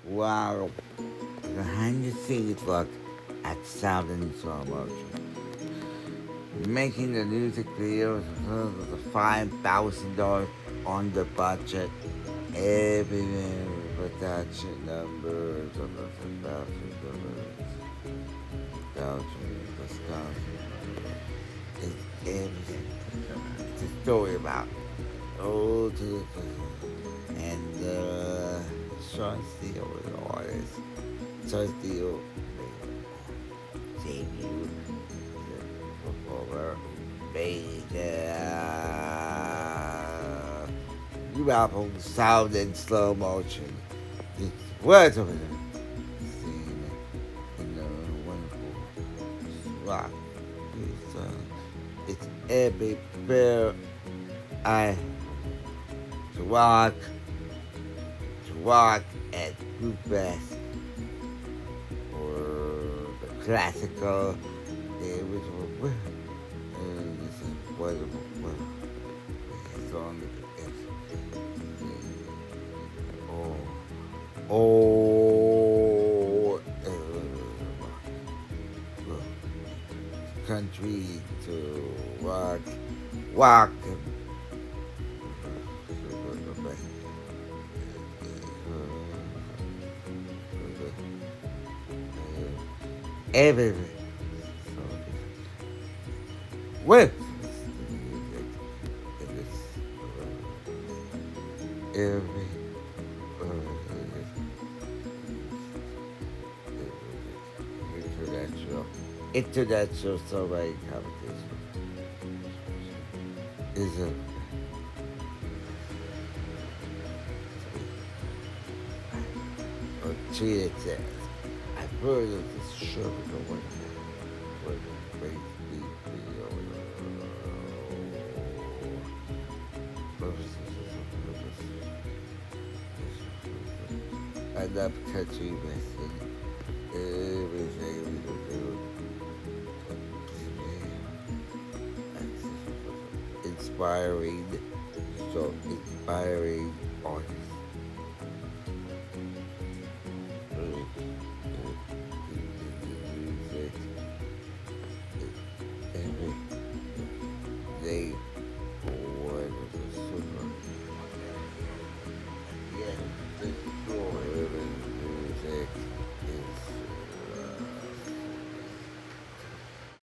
Wow, behind the scenes look at sound and slow motion. Making the music videos was a $5,000 on the budget. Everything production numbers of $1,000, Wisconsin. It's everything. It's a story about old and Sean Steele was the artist. Sean Steele debut performer made new album sound in slow motion. It's words over there. Seen in the wonderful rock. It's every bear I to rock, and bluegrass or the classical, the original. This is wonderful. Song. Oh, oh, country to rock. Everything. Well, every international songwriting competition is a cheated says. I've heard of this show no one what makes me feel I love country western. Everything we do. Inspiring, so inspiring artists. Music, every they